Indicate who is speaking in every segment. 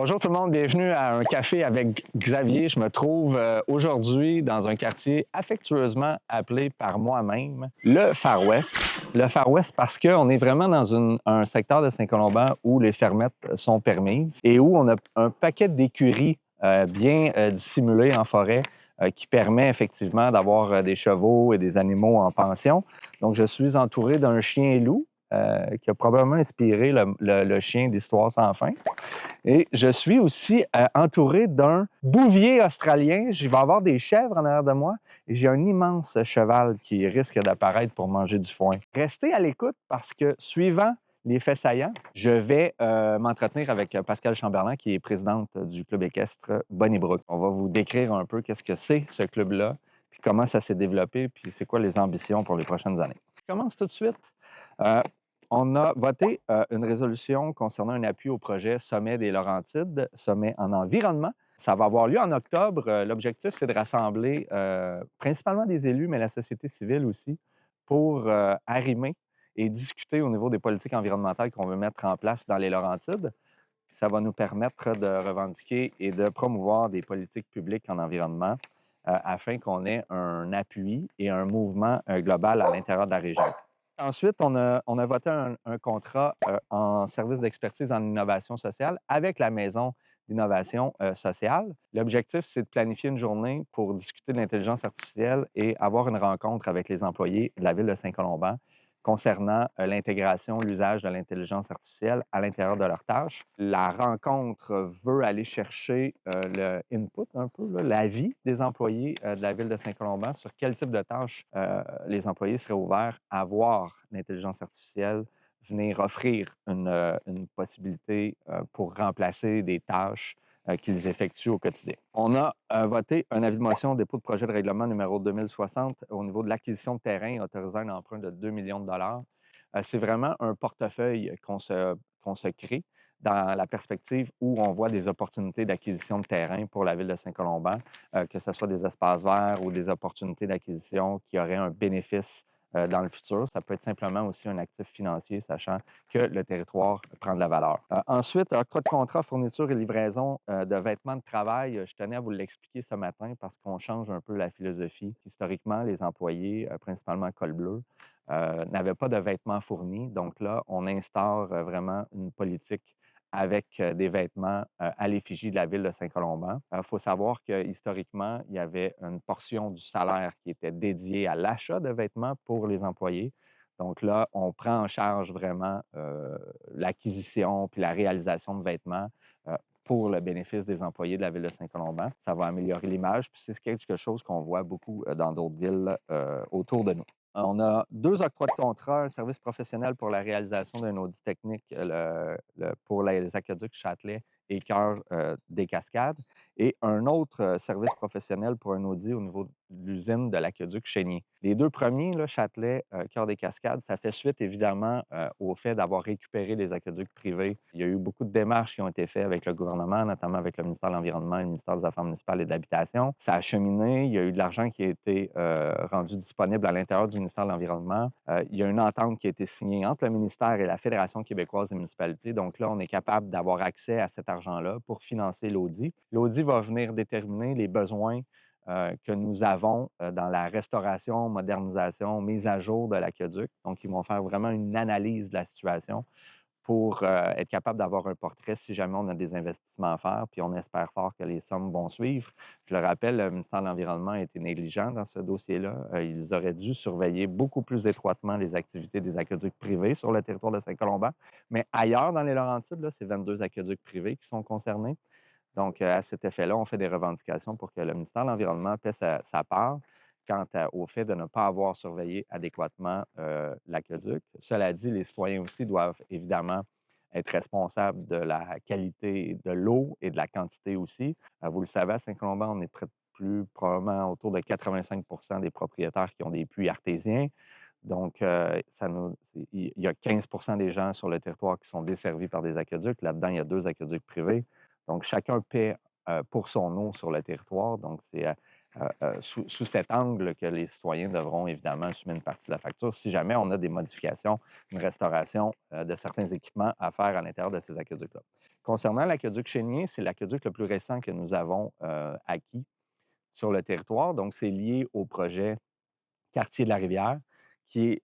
Speaker 1: Bonjour tout le monde, bienvenue à un café avec Xavier. Je me trouve aujourd'hui dans un quartier affectueusement appelé par moi-même le Far West. Le Far West parce qu'on est vraiment dans un secteur de Saint-Colomban où les fermettes sont permises et où on a un paquet d'écuries bien dissimulées en forêt qui permet effectivement d'avoir des chevaux et des animaux en pension. Donc, je suis entouré d'un chien loup qui a probablement inspiré le chien d'Histoire sans fin. Et je suis aussi entouré d'un bouvier australien. Je vais avoir des chèvres en arrière de moi et j'ai un immense cheval qui risque d'apparaître pour manger du foin. Restez à l'écoute parce que, suivant les faits saillants, je vais m'entretenir avec Pascal Chamberlain, qui est présidente du club équestre Bonnybrook. On va vous décrire un peu qu'est-ce que c'est ce club-là, puis comment ça s'est développé, puis c'est quoi les ambitions pour les prochaines années. Je commence tout de suite. Euh, on a voté une résolution concernant un appui au projet Sommet des Laurentides, sommet en environnement. Ça va avoir lieu en octobre. L'objectif, c'est de rassembler principalement des élus, mais la société civile aussi, pour arrimer et discuter au niveau des politiques environnementales qu'on veut mettre en place dans les Laurentides. Puis ça va nous permettre de revendiquer et de promouvoir des politiques publiques en environnement afin qu'on ait un appui et un mouvement global à l'intérieur de la région. Ensuite, on a voté un contrat en service d'expertise en innovation sociale avec la Maison d'innovation sociale. L'objectif, c'est de planifier une journée pour discuter de l'intelligence artificielle et avoir une rencontre avec les employés de la ville de Saint-Colomban concernant l'intégration, l'usage de l'intelligence artificielle à l'intérieur de leurs tâches. La rencontre veut aller chercher le input un peu, l'avis des employés de la ville de Saint-Colomban sur quel type de tâches les employés seraient ouverts à voir l'intelligence artificielle venir offrir une possibilité pour remplacer des tâches qu'ils effectuent au quotidien. On a voté un avis de motion au dépôt de projet de règlement numéro 2060 au niveau de l'acquisition de terrain autorisant un emprunt de 2 millions de dollars. C'est vraiment un portefeuille qu'on se crée dans la perspective où on voit des opportunités d'acquisition de terrain pour la ville de Saint-Colomban, que ce soit des espaces verts ou des opportunités d'acquisition qui auraient un bénéfice dans le futur. Ça peut être simplement aussi un actif financier, sachant que le territoire prend de la valeur. Ensuite, octroi de contrat, fourniture et livraison de vêtements de travail. Je tenais à vous l'expliquer ce matin parce qu'on change un peu la philosophie. Historiquement, les employés, principalement col bleu, n'avaient pas de vêtements fournis. Donc là, on instaure vraiment une politique avec des vêtements à l'effigie de la ville de Saint-Colomban. Il faut savoir que historiquement, il y avait une portion du salaire qui était dédiée à l'achat de vêtements pour les employés. Donc là, on prend en charge vraiment l'acquisition puis la réalisation de vêtements pour le bénéfice des employés de la ville de Saint-Colomban. Ça va améliorer l'image, puis c'est quelque chose qu'on voit beaucoup dans d'autres villes autour de nous. On a 2 octrois de contrat, un service professionnel pour la réalisation d'un audit technique pour les aqueducs Châtelet et Cœur des Cascades, et un autre service professionnel pour un audit au niveau de l'usine de l'aqueduc Chénier. Les 2 premiers, là, Châtelet, Cœur des Cascades, ça fait suite évidemment au fait d'avoir récupéré les aqueducs privés. Il y a eu beaucoup de démarches qui ont été faites avec le gouvernement, notamment avec le ministère de l'Environnement et le ministère des Affaires municipales et de l'Habitation. Ça a cheminé, il y a eu de l'argent qui a été rendu disponible à l'intérieur du ministère de l'Environnement. Il y a une entente qui a été signée entre le ministère et la Fédération québécoise des municipalités. Donc là, on est capable d'avoir accès à cet argent-là pour financer l'audit. L'audit va venir déterminer les besoins que nous avons dans la restauration, modernisation, mise à jour de l'aqueduc. Donc, ils vont faire vraiment une analyse de la situation pour être capable d'avoir un portrait si jamais on a des investissements à faire, puis on espère fort que les sommes vont suivre. Je le rappelle, le ministère de l'Environnement a été négligent dans ce dossier-là. Ils auraient dû surveiller beaucoup plus étroitement les activités des aqueducs privés sur le territoire de Saint-Colomban, mais ailleurs dans les Laurentides, là, c'est 22 aqueducs privés qui sont concernés. Donc, à cet effet-là, on fait des revendications pour que le ministère de l'Environnement paie sa part quant au fait de ne pas avoir surveillé adéquatement l'aqueduc. Cela dit, les citoyens aussi doivent évidemment être responsables de la qualité de l'eau et de la quantité aussi. Vous le savez, à Saint-Colomban, on est plus probablement autour de 85 des propriétaires qui ont des puits artésiens. Donc, il y a 15 des gens sur le territoire qui sont desservis par des aqueducs. Là-dedans, il y a 2 aqueducs privés. Donc, chacun paie pour son eau sur le territoire. Donc, c'est sous cet angle que les citoyens devront évidemment assumer une partie de la facture si jamais on a des modifications, une restauration de certains équipements à faire à l'intérieur de ces aqueducs-là. Concernant l'aqueduc Chénier, c'est l'aqueduc le plus récent que nous avons acquis sur le territoire. Donc, c'est lié au projet Quartier de la Rivière, qui est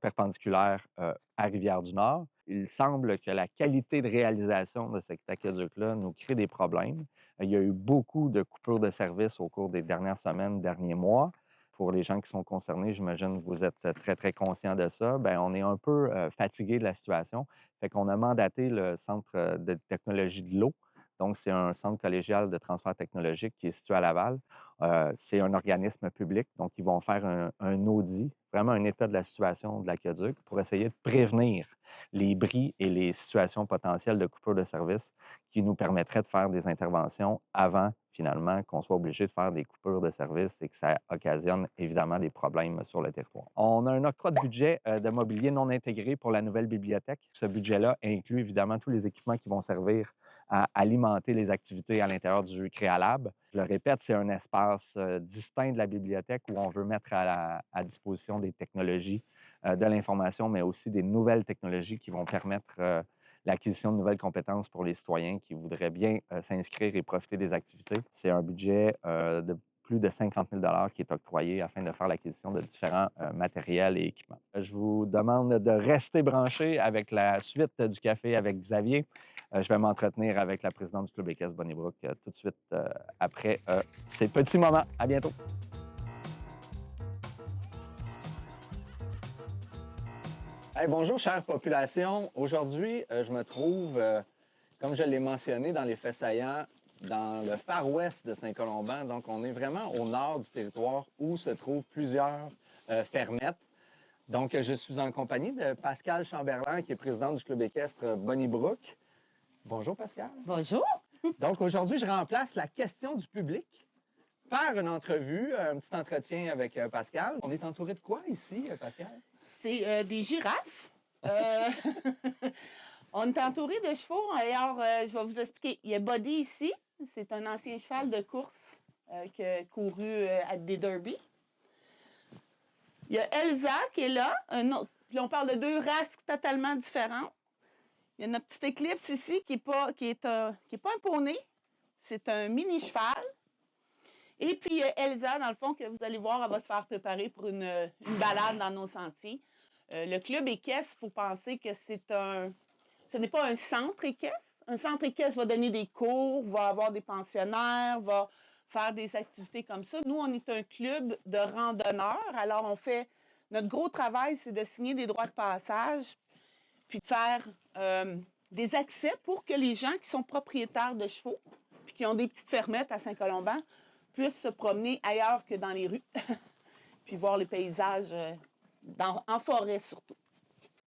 Speaker 1: perpendiculaire à Rivière-du-Nord. Il semble que la qualité de réalisation de cet aqueduc-là nous crée des problèmes. Il y a eu beaucoup de coupures de service au cours des dernières semaines, derniers mois. Pour les gens qui sont concernés, j'imagine que vous êtes très, très conscients de ça. Bien, on est un peu fatigué de la situation. Fait qu'on a mandaté le Centre de technologie de l'eau. Donc, c'est un centre collégial de transfert technologique qui est situé à Laval. C'est un organisme public, donc ils vont faire un audit, vraiment un état de la situation de l'aqueduc pour essayer de prévenir les bris et les situations potentielles de coupure de service qui nous permettraient de faire des interventions avant, finalement, qu'on soit obligé de faire des coupures de service et que ça occasionne évidemment des problèmes sur le territoire. On a un octroi de budget de mobilier non intégré pour la nouvelle bibliothèque. Ce budget-là inclut évidemment tous les équipements qui vont servir à alimenter les activités à l'intérieur du Créalab. Je le répète, c'est un espace distinct de la bibliothèque où on veut mettre à disposition des technologies de l'information, mais aussi des nouvelles technologies qui vont permettre l'acquisition de nouvelles compétences pour les citoyens qui voudraient bien s'inscrire et profiter des activités. C'est un budget de plus de 50 000 qui est octroyé afin de faire l'acquisition de différents matériels et équipements. Je vous demande de rester branchés avec la suite du café avec Xavier. Je vais m'entretenir avec la présidente du Club équestre Bonnie-Brook tout de suite après ces petits moments. À bientôt. Hey, bonjour, chère population. Aujourd'hui, je me trouve, comme je l'ai mentionné dans les faits saillants, dans le Far West de Saint-Colomban. Donc, on est vraiment au nord du territoire où se trouvent plusieurs fermettes. Donc, je suis en compagnie de Pascal Chamberlain, qui est président du Club équestre Bonnie-Brook. Bonjour, Pascal.
Speaker 2: Bonjour.
Speaker 1: Donc, aujourd'hui, je remplace la question du public par une entrevue, un petit entretien avec Pascal. On est entouré de quoi ici, Pascal?
Speaker 2: C'est des girafes. On est entouré de chevaux. Alors, je vais vous expliquer. Il y a Buddy ici. C'est un ancien cheval de course qui a couru à des derbies. Il y a Elsa qui est là. Puis on parle de deux races totalement différentes. Il y a notre petite Éclipse ici qui est pas un poney. C'est un mini cheval. Et puis Elsa, dans le fond, que vous allez voir, elle va se faire préparer pour une balade dans nos sentiers. Le club équestre, il faut penser que ce n'est pas un centre équestre. Un centre équestre va donner des cours, va avoir des pensionnaires, va faire des activités comme ça. Nous, on est un club de randonneurs. Alors, notre gros travail, c'est de signer des droits de passage, puis de faire des accès pour que les gens qui sont propriétaires de chevaux, puis qui ont des petites fermettes à Saint-Colomban, puissent se promener ailleurs que dans les rues, puis voir les paysages en forêt surtout.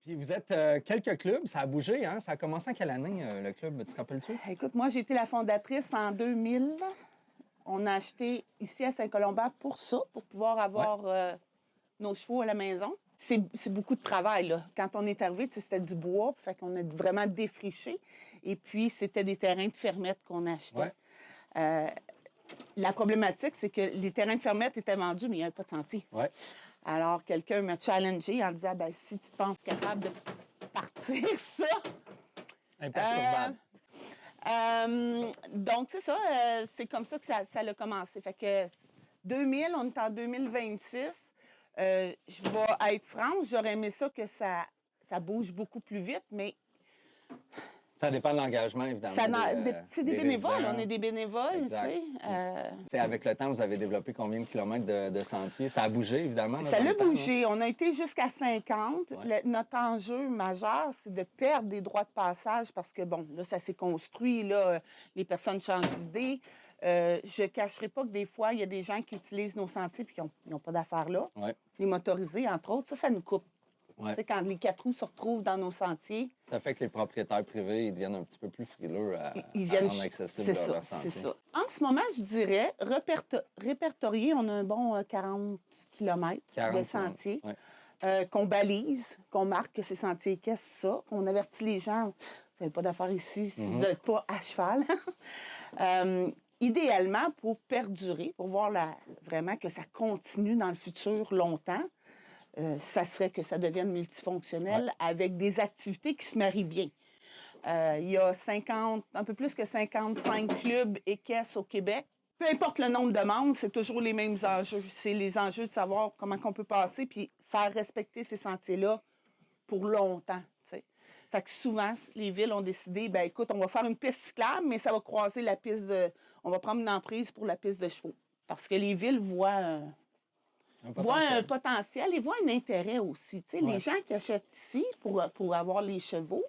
Speaker 1: Puis vous êtes quelques clubs, ça a bougé, hein? Ça a commencé en quelle année, le club? Tu te rappelles-tu?
Speaker 2: Écoute, moi, j'ai été la fondatrice en 2000. On a acheté ici à Saint-Colomban pour ça, pour pouvoir avoir nos chevaux à la maison. C'est beaucoup de travail, là. Quand on est arrivé, c'était du bois, fait qu'on a vraiment défriché. Et puis, c'était des terrains de fermettes qu'on achetait. Ouais. La problématique, c'est que les terrains de fermettes étaient vendus, mais il n'y avait pas de sentier. Ouais. Alors, quelqu'un m'a challengé en disant, ben, si tu te penses capable de partir ça... Imperturbable. Donc, c'est ça. C'est comme ça que ça a commencé. Fait que 2000, on est en 2026. Je vais être franche, j'aurais aimé ça que ça bouge beaucoup plus vite, mais...
Speaker 1: Ça dépend de l'engagement, évidemment.
Speaker 2: C'est des bénévoles, résidents. On est des bénévoles, tu sais.
Speaker 1: Avec le temps, vous avez développé combien de kilomètres de sentiers? Ça a bougé, évidemment. Là,
Speaker 2: ça a bougé. On a été jusqu'à 50. Ouais. Notre enjeu majeur, c'est de perdre des droits de passage parce que, bon, là, ça s'est construit, là, les personnes changent d'idée. Je ne cacherai pas que des fois, il y a des gens qui utilisent nos sentiers et qui n'ont pas d'affaires là. Ouais. Les motorisés, entre autres, ça nous coupe. Ouais. Tu sais, quand les 4 roues se retrouvent dans nos sentiers. Ça fait que les propriétaires privés, ils deviennent un petit peu plus frileux à rendre accessible leur sentier. C'est ça. En ce moment, je dirais, répertorié, on a un bon 40 km de sentiers qu'on balise, qu'on marque que ces sentiers, qu'est-ce que c'est ça, qu'on avertit les gens. Vous n'avez pas d'affaires ici si vous n'êtes pas à cheval. idéalement, pour perdurer, pour voir vraiment que ça continue dans le futur longtemps, ça serait que ça devienne multifonctionnel avec des activités qui se marient bien. Il y a un peu plus que 55 clubs équestres au Québec. Peu importe le nombre de membres, c'est toujours les mêmes enjeux. C'est les enjeux de savoir comment on peut passer puis faire respecter ces sentiers-là pour longtemps. T'sais. Fait que souvent, les villes ont décidé, ben écoute, on va faire une piste cyclable, mais ça va croiser la piste de... On va prendre une emprise pour la piste de chevaux. Parce que les villes voient un potentiel et voient un intérêt aussi. Les gens qui achètent ici pour avoir les chevaux,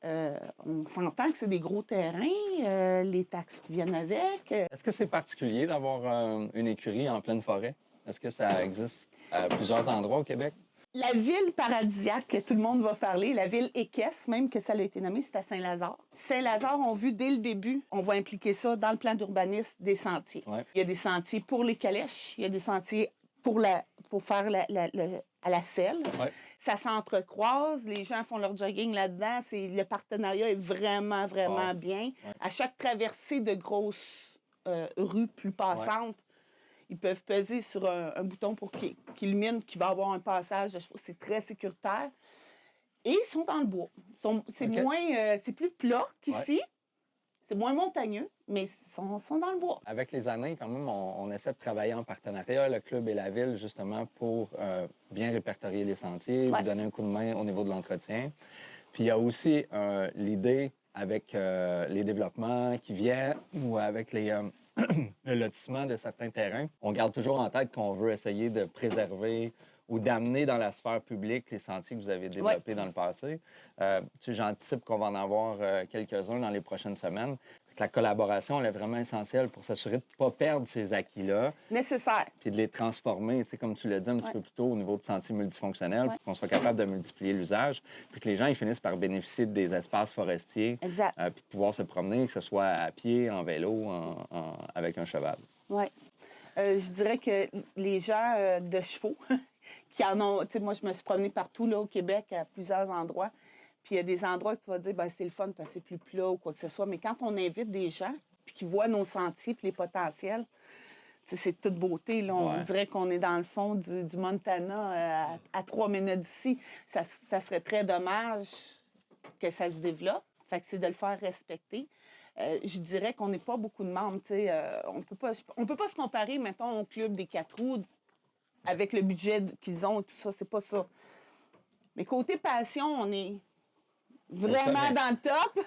Speaker 2: on s'entend que c'est des gros terrains, les taxes qui viennent avec.
Speaker 1: Est-ce que c'est particulier d'avoir une écurie en pleine forêt? Est-ce que ça existe à plusieurs endroits au Québec?
Speaker 2: La ville paradisiaque que tout le monde va parler, la ville équestre, même que ça a été nommé, c'est à Saint-Lazare. Saint-Lazare, on a vu dès le début, on va impliquer ça dans le plan d'urbanisme des sentiers. Ouais. Il y a des sentiers pour les calèches, il y a des sentiers pour faire à la selle. Ouais. Ça s'entrecroise, les gens font leur jogging là-dedans. Le partenariat est vraiment, vraiment bien. Ouais. À chaque traversée de grosses rues plus passantes, ils peuvent peser sur un bouton pour qu'il illumine qu'il va avoir un passage de chevaux. C'est très sécuritaire. Et ils sont dans le bois. C'est plus plat qu'ici. Ouais. C'est moins montagneux, mais ils sont dans le bois. Avec les années, quand même, on essaie de travailler en partenariat, le club et la ville, justement, pour bien répertorier les sentiers, vous donner un coup de main au niveau de l'entretien. Puis il y a aussi l'idée avec les développements qui viennent ou avec le lotissement de certains terrains. On garde toujours en tête qu'on veut essayer de préserver ou d'amener dans la sphère publique les sentiers que vous avez développés dans le passé. J'anticipe qu'on va en avoir quelques-uns dans les prochaines semaines. La collaboration, elle est vraiment essentielle pour s'assurer de ne pas perdre ces acquis-là. Nécessaire. Puis de les transformer, comme tu l'as dit un petit peu plus tôt, au niveau de sentiers multifonctionnels, pour qu'on soit capable de multiplier l'usage, puis que les gens ils finissent par bénéficier des espaces forestiers, puis de pouvoir se promener, que ce soit à pied, en vélo, avec un cheval. Oui. Je dirais que les gens de chevaux qui en ont... Tu sais, moi, je me suis promenée partout là, au Québec, à plusieurs endroits. Puis il y a des endroits que tu vas dire, ben c'est le fun parce que c'est plus plat ou quoi que ce soit. Mais quand on invite des gens puis qu'ils voient nos sentiers puis les potentiels, c'est toute beauté. Là. On dirait qu'on est dans le fond du Montana à 3 minutes d'ici. Ça serait très dommage que ça se développe. Fait que c'est de le faire respecter. Je dirais qu'on n'est pas beaucoup de membres. On peut pas se comparer, mettons, au club des 4 roues avec le budget qu'ils ont et tout ça. C'est pas ça. Mais côté passion, on est vraiment dans le top.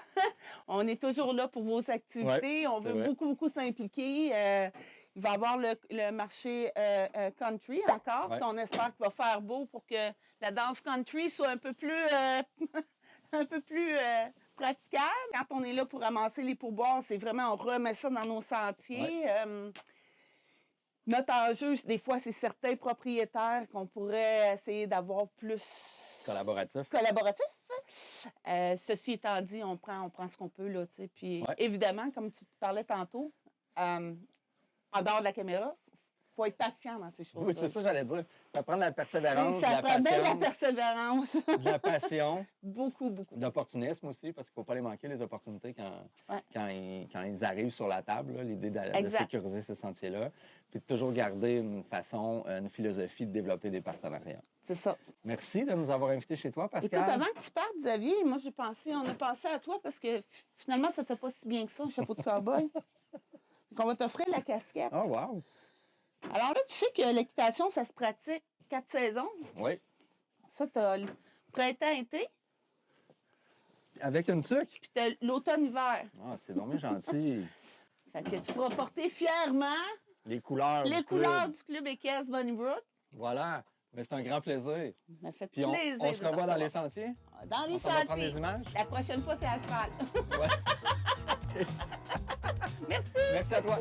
Speaker 2: On est toujours là pour vos activités. On veut beaucoup, beaucoup s'impliquer. Il va y avoir le marché country encore. On espère qu'il va faire beau pour que la danse country soit un peu plus, praticable. Quand on est là pour ramasser les pourboires, c'est vraiment, on remet ça dans nos sentiers. Notre enjeu, des fois, c'est certains propriétaires qu'on pourrait essayer d'avoir plus... Collaboratif. Ceci étant dit, on prend ce qu'on peut, là, tu sais. Puis évidemment, comme tu parlais tantôt, en dehors de la caméra, il faut être patient dans ces choses-là. Oui, c'est ça, j'allais dire. Ça prend de la persévérance, de la passion. Ça prend bien de la persévérance. De la passion. Beaucoup, beaucoup. D'opportunisme aussi, parce qu'il ne faut pas les manquer, les opportunités, quand ils arrivent sur la table, l'idée de sécuriser ces sentiers-là. Puis de toujours garder une philosophie de développer des partenariats. C'est ça. Merci de nous avoir invités chez toi, Pascal. Écoute, avant que tu partes, Xavier, moi, on a pensé à toi parce que finalement, ça ne fait pas si bien que ça, un chapeau de cow-boy. On va t'offrir la casquette. Oh, wow! Alors là, tu sais que l'équitation, ça se pratique 4 saisons. Oui. Ça, tu as printemps-été. Avec une tuque? Puis tu as l'automne-hiver. Ah, c'est vraiment gentil. Fait que tu pourras porter fièrement les couleurs du Club équestre Bonnie-Brook. Voilà. Mais c'est un grand plaisir. Ça m'a fait plaisir. On se revoit dans les sentiers? Dans les sentiers. On va prendre des images? La prochaine fois, c'est à cheval. Ouais. Merci. Merci à toi.